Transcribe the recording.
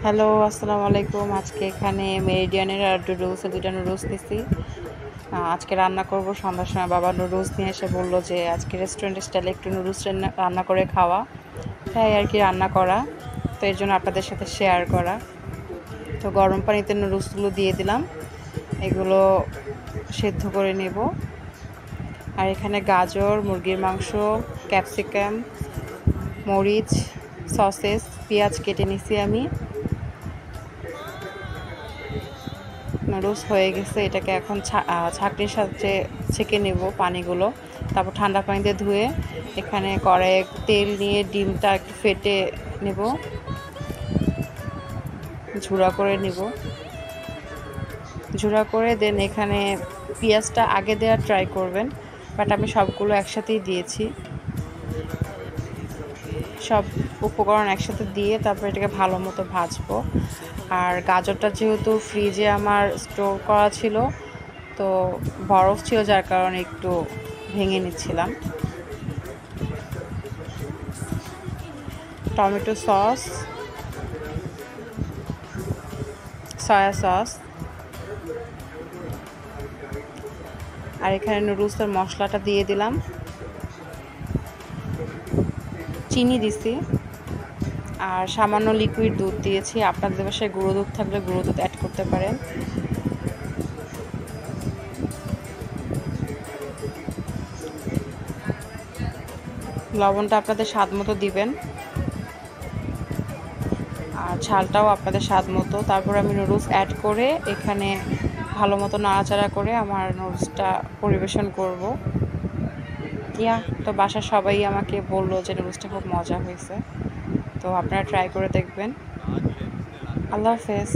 Hello, আসসালামু আলাইকুম। আজকে এখানে মেরিডিয়ানের আর নুডলসের 2টা নুডলস নিছি। আজকে রান্না করব। সন্ধ্যার সময় বাবা নুডলস নিয়ে এসে বলল যে আজকে রেস্টুরেন্টের স্টাইলে একটু নুডলস রান্না করে খাওয়া, তাই আর কি রান্না করা। তো এর জন্য আপনাদের সাথে শেয়ার করা। তো গরম পানিতে নুডলসগুলো দিয়ে দিলাম, এগুলো সেদ্ধ করে নেব। আর এখানে গাজর, মুরগির মাংস, ক্যাপসিকাম, মরিচ, সসেস, পেঁয়াজ কেটে নিছি আমি। নুডলস হয়ে গেছে, এটাকে এখন ছাঁকনির সাথে ছেঁকে নেব পানিগুলো। তারপর ঠান্ডা পানিতে ধুয়ে এখানে কড়াইয়ে তেল নিয়ে ডিমটা একটু ফেটে নেব, ঝুড়া করে নেব। ঝুড়া করে দেন এখানে পেঁয়াজটা আগে দেওয়ার ট্রাই করবেন, বাট আমি সবগুলো একসাথেই দিয়েছি। সব উপকরণ একসাথে দিয়ে তারপর এটাকে ভালো মতো ভাজবো। আর গাজরটা যেহেতু ফ্রিজে আমার স্টোর করা ছিল, তো বরফ ছিল, যার কারণে একটু ভেঙে নিচ্ছিলাম। টমেটো সস, সয়া সস, আর এখানে নুডলসের মশলাটা দিয়ে দিলাম, চিনি দিছি, আর সামান্য লিকুইড দুধ দিয়েছি। আপনাদের বাসায় গুঁড়ো দুধ থাকলে গুঁড়ো দুধ অ্যাড করতে পারেন। লবণটা আপনাদের স্বাদ মতো দিবেন, আর ঝালটাও আপনাদের স্বাদ মতো। তারপর আমি নুডলস অ্যাড করে এখানে ভালো মতো নাড়াচাড়া করে আমার নুডলসটা পরিবেশন করব। তো বাসার সবাই আমাকে বললো যে নুডলসটা খুব মজা হয়েছে, তো আপনারা ট্রাই করে দেখবেন। আল্লাহ হাফেজ।